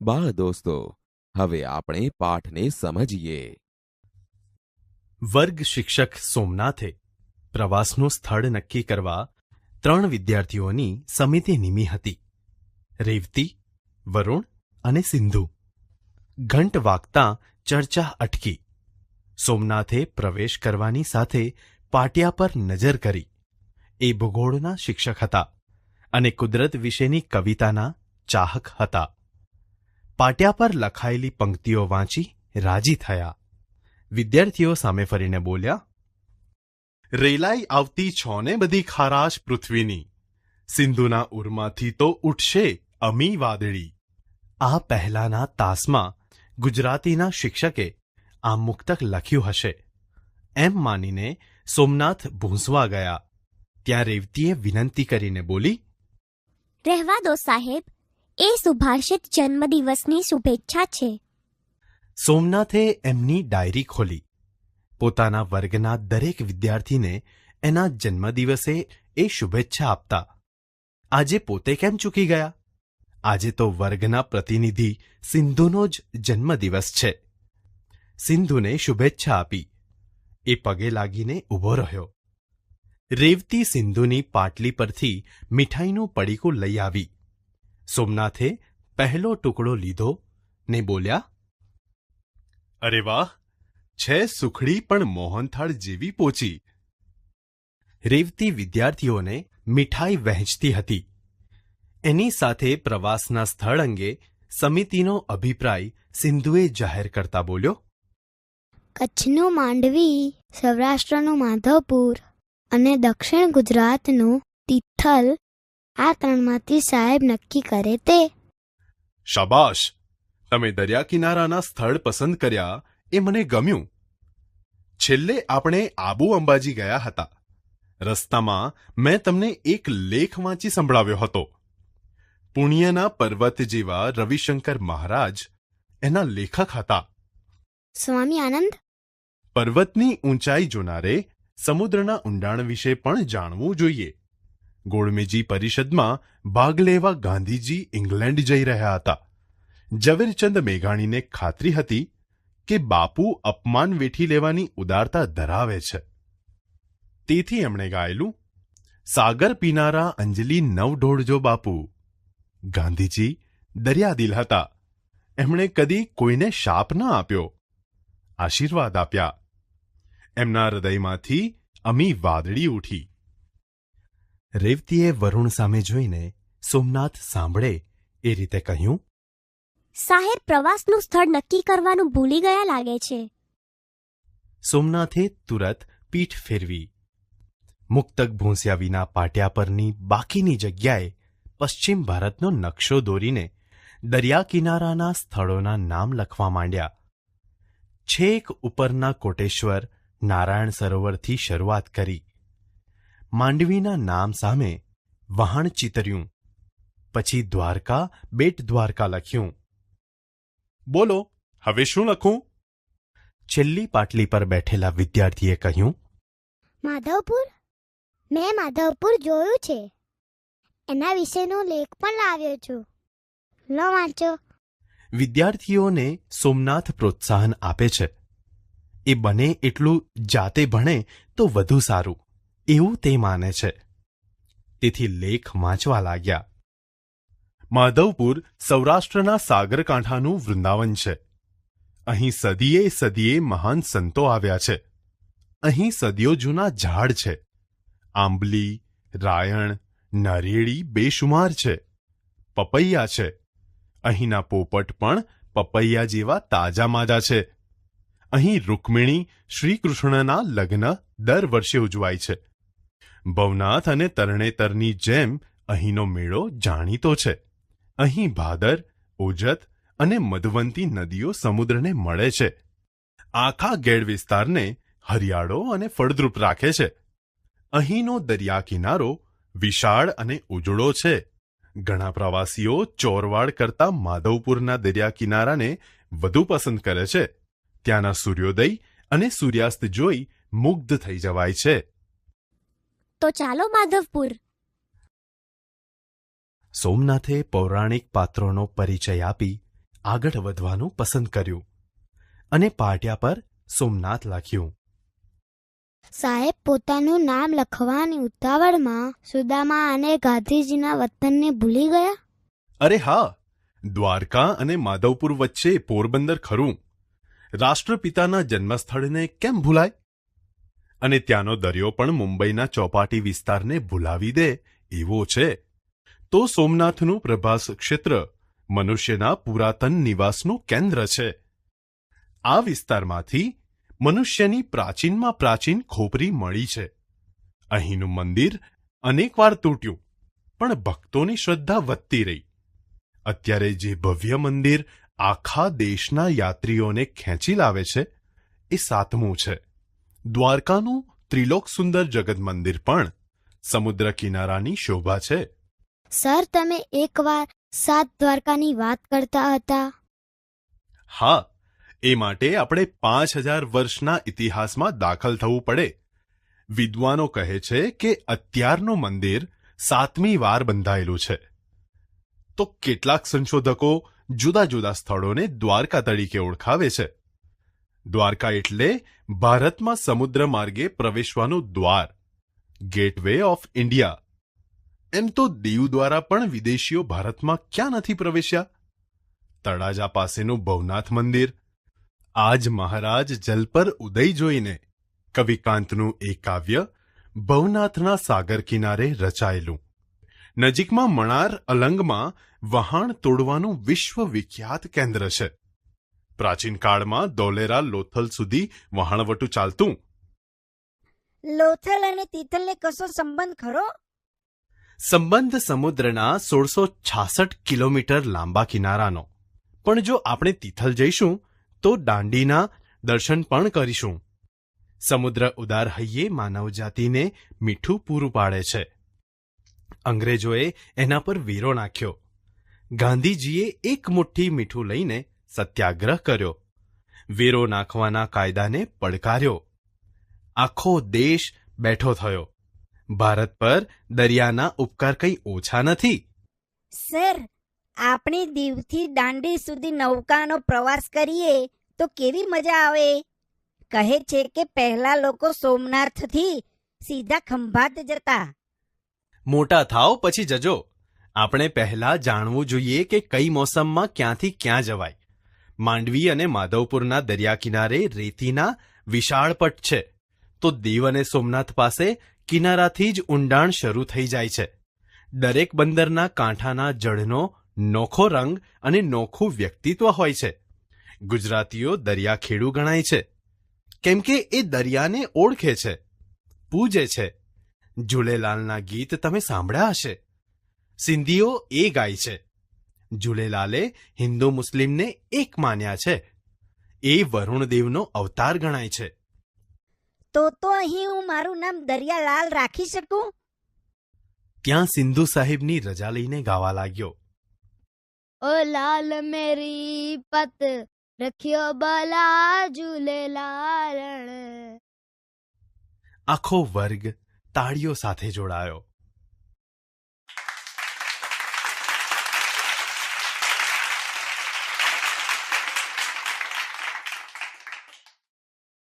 બાળ દોસ્તો, હવે આપણે પાઠને સમજીએ. વર્ગ શિક્ષક સોમનાથે પ્રવાસનું સ્થળ નક્કી કરવા 3 વિદ્યાર્થીઓની સમિતિ નીમી હતી. રેવતી, વરુણ અને સિંધુ. ઘંટ વાગતા ચર્ચા અટકી. સોમનાથે પ્રવેશ કરવાની સાથે પાટિયા પર નજર કરી. એ ભૂગોળના શિક્ષક હતા અને કુદરત વિશેની કવિતાના ચાહક હતા. પાટિયા પર લખાયેલી પંક્તિઓ વાંચી રાજી થયા. વિદ્યાર્થીઓ સામે ફરીને બોલ્યા, રેલાઈ આવતી છોને બધી ખારાશ પૃથ્વીની, સિંધુના ઉરમાંથી તો ઉઠશે અમી વાદળી. આ પહેલાના તાસમાં ગુજરાતીના શિક્ષકે આ મુક્તક લખ્યું હશે એમ માનીને સોમનાથ ભૂંસવા ગયા. ત્યાં રેવતીએ વિનંતી કરીને બોલી, રહેવા દો સાહેબ, એ સુભાષિત જન્મદિવસની શુભેચ્છા છે. સોમનાથે એમની ડાયરી ખોલી. પોતાના વર્ગના દરેક વિદ્યાર્થીને એના જન્મદિવસે એ શુભેચ્છા આપતા. આજે પોતે કેમ ચૂકી ગયા? આજે તો વર્ગના પ્રતિનિધિ સિંધુનો જ જન્મદિવસ છે. સિંધુને શુભેચ્છા આપી. એ પગે લાગીને ઊભો રહ્યો. રેવતી સિંધુની પાટલી પરથી મીઠાઈનું પડીકું લઈ આવી. સોમનાથે પહેલો ટુકડો લીધો ને બોલ્યા, અરે વાહ, છે સુખડી પણ મોહનથાળ જેવી પોચી. રેવતી વિદ્યાર્થીઓને મીઠાઈ વહેંચતી હતી. એની સાથે પ્રવાસના સ્થળ અંગે સમિતિનો અભિપ્રાય સિંધુએ જાહેર કરતા બોલ્યો, કચ્છનું માંડવી, સૌરાષ્ટ્રનું માધવપુર અને દક્ષિણ ગુજરાતનું તિથલ, આ 3માંથી સાહેબ નક્કી કરે તે. શાબાશ, તમે દરિયા કિનારાના સ્થળ પસંદ કર્યા એ મને ગમ્યું. છેલ્લે આપણે આબુ અંબાજી ગયા હતા. રસ્તામાં મેં તમને એક લેખ વાંચી સંભળાવ્યો હતો. પુણ્યના પર્વત જેવા રવિશંકર મહારાજ એના લેખક હતા. સ્વામી આનંદ? પર્વતની ઊંચાઈ જોનારે સમુદ્રના ઊંડાણ વિશે પણ જાણવું જોઈએ. ગોળમેજી પરિષદમાં ભાગ લેવા ગાંધીજી ઇંગ્લેન્ડ જઈ રહ્યા હતા. ઝવેરચંદ મેઘાણીને ખાતરી હતી કે બાપુ અપમાન વેઠી લેવાની ઉદારતા ધરાવે છે. તેથી એમણે ગાયેલું, સાગર પીનારા અંજલિ નવ ઢોળજો બાપુ. ગાંધીજી દરિયાદિલ હતા. એમણે કદી કોઈને શાપ ન આપ્યો, આશીર્વાદ આપ્યા. એમના હૃદયમાંથી અમી વાદળી ઉઠી. રેવતીએ વરુણ સામે જોઈને સોમનાથ સાંભળે એ રીતે કહ્યું, સાહેબ પ્રવાસનું સ્થળ નક્કી કરવાનું ભૂલી ગયા લાગે છે. સોમનાથે તુરત પીઠ ફેરવી. મુક્તક ભૂંસ્યા વિના પાટિયા પરની બાકીની જગ્યાએ પશ્ચિમ ભારતનો નકશો દોરીને દરિયા કિનારાના સ્થળોના નામ લખવા માંડ્યા. છેક ઉપરના કોટેશ્વર, નારાયણ સરોવરથી શરૂઆત કરી. માંડવીના નામ સામે વહાણ ચિતર્યું. પછી દ્વારકા, બેટ દ્વારકા લખ્યું. બોલો, હવે શું લખું? છેલ્લી પાટલી પર બેઠેલા વિદ્યાર્થીએ કહ્યું, માધવપુર? મેં માધવપુર જોયું છે. એના વિશેનો લેખ પણ લાવ્યો છું. લો વાંચો. વિદ્યાર્થીઓને સોમનાથ પ્રોત્સાહન આપે છે. એ બને એટલું જાતે ભણે તો વધુ સારું એવું તે માને છે. તેથી લેખ વાંચવા લાગ્યા. માધવપુર સૌરાષ્ટ્રના સાગરકાંઠાનું વૃંદાવન છે. અહીં સદીએ સદીએ મહાન સંતો આવ્યા છે. અહીં સદીઓ જૂના ઝાડ છે. આંબલી, રાયણ, નારિયેળી બેશુમાર છે. પપૈયા છે. અહીંના પોપટ પણ પપૈયા જેવા તાજા માજા છે. અહીં રૂકમિણી શ્રીકૃષ્ણના લગ્ન દર વર્ષે ઉજવાય છે. ભવનાથ અને તરણેતરની જેમ અહીંનો મેળો જાણીતો છે. અહીં ભાદર, ઓજત અને મધવંતી નદીઓ સમુદ્રને મળે છે. આખા ગેડ વિસ્તારને હરિયાળો અને ફળદ્રુપ રાખે છે. અહીંનો દરિયા કિનારો વિશાળ અને ઉજળો છે. ઘણા પ્રવાસીઓ ચોરવાડ કરતા માધવપુરના દરિયા કિનારાને વધુ પસંદ કરે છે. ત્યાંના સૂર્યોદય અને સૂર્યાસ્ત જોઈ મુગ્ધ થઈ જવાય છે. તો ચાલો માધવપુર. સોમનાથે પૌરાણિક પાત્રોનો પરિચય આપી આગળ વધવાનું પસંદ કર્યું અને પાટિયા પર સોમનાથ લખ્યું. સાહેબ પોતાનું નામ લખવાની ઉતાવળમાં સુદામા અને ગાંધીજીના વતનને ભૂલી ગયા. અરે હા, દ્વારકા અને માધવપુર વચ્ચે પોરબંદર ખરું. રાષ્ટ્રપિતાના જન્મસ્થળને કેમ ભૂલાય? અને ત્યાંનો દરિયો પણ મુંબઈના ચોપાટી વિસ્તારને ભૂલાવી દે એવો છે. તો સોમનાથનું પ્રભાસ ક્ષેત્ર મનુષ્યના પુરાતન નિવાસનું કેન્દ્ર છે. આ વિસ્તારમાંથી મનુષ્યની પ્રાચીનમાં પ્રાચીન ખોપરી મળી છે. અહીંનું મંદિર અનેકવાર તૂટ્યું, પણ ભક્તોની શ્રદ્ધા વધતી રહી. અત્યારે જે ભવ્ય મંદિર આખા દેશના યાત્રીઓને ખેંચી લાવે છે એ 7મું છે. દ્વારકાનું ત્રિલોક સુંદર જગત મંદિર પણ સમુદ્ર કિનારાની શોભા છે. સર તમે એકવાર 7 દ્વારકાની વાત કરતા હતા. હા, એ માટે આપણે 5000 વર્ષના ઇતિહાસમાં દાખલ થવું પડે. વિદ્વાનો કહે છે કે અત્યારનું મંદિર 7મી વાર બંધાયેલું છે. તો કેટલાક સંશોધકો જુદા જુદા સ્થળોને દ્વારકા તરીકે ઓળખાવે છે. દ્વારકા એટલે ભારતમાં સમુદ્ર માર્ગે પ્રવેશવાનું દ્વાર, ગેટવે ઓફ ઇન્ડિયા. એમ તો દીવ દ્વારા પણ વિદેશીઓ ભારતમાં ક્યાં નથી પ્રવેશ્યા? તળાજા પાસેનું ભવનાથ મંદિર, આજ મહારાજ જલ પર ઉદય જોઈને કવિકાંતનું એ કાવ્ય ભવનાથના સાગર કિનારે રચાયેલું. નજીકમાં મણાર અલંગમાં વહાણ તોડવાનું વિશ્વવિખ્યાત કેન્દ્ર છે. પ્રાચીન કાળમાં ધોલેરા લોથલ સુધી વહાણવટું ચાલતું. લોથલ અને તિથલને કશો સંબંધ ખરો? સંબંધ સમુદ્રના 1666 કિલોમીટર લાંબા કિનારાનો. પણ જો આપણે તિથલ જઈશું તો દાંડીના દર્શન પણ કરીશું. સમુદ્ર ઉદાર હૈયે માનવજાતિને મીઠું પૂરું પાડે છે. અંગ્રેજોએ એના પર વેરો નાખ્યો. ગાંધીજીએ એક મુઠ્ઠી મીઠું લઈને સત્યાગ્રહ કર્યો. વેરો નાખવાના કાયદાને પડકાર્યો. આખો દેશ બેઠો થયો. ભારત પર દરિયાના ઉપકાર કંઈ ઓછા નથી. સર, આપણે દીવથી દાંડી સુધી નૌકાનો પ્રવાસ કરીએ તો કેવી મજા આવે. કહે છે કે પહેલા લોકો સોમનાથથી સીધા ખંભાત જતા. મોટા થાવ પછી જજો. આપણે પહેલા જાણવું જોઈએ કે કઈ મોસમમાં ક્યાંથી ક્યાં જવાય. માંડવી અને માધવપુરના દરિયા કિનારે રેતીના વિશાળ પટ છે. તો દીવ અને સોમનાથ પાસે કિનારાથી જ ઊંડાણ શરૂ થઈ જાય છે. દરેક બંદરના કાંઠાના જળનો નોખો રંગ અને નોખું વ્યક્તિત્વ હોય છે. ગુજરાતીઓ દરિયાખેડુ ગણાય છે, કેમ કે એ દરિયાને ઓળખે છે, પૂજે છે. ઝૂલેલાલના ગીત તમે સાંભળ્યા હશે. સિંધીઓ એ ગાય છે. ઝૂલેલાલે હિન્દુ મુસ્લિમને એક માન્યા છે. એ વરુણદેવનો અવતાર ગણાય છે. તો અહીં હું મારું નામ દરિયાલાલ રાખી શકું? ત્યાં સિંધુ સાહેબની રજા લઈને ગાવા લાગ્યો. ઓ લાલ મેરી પત રખ્યો બલા ઝૂલેલાલ. આખો વર્ગ તાળીઓ સાથે જોડાયો.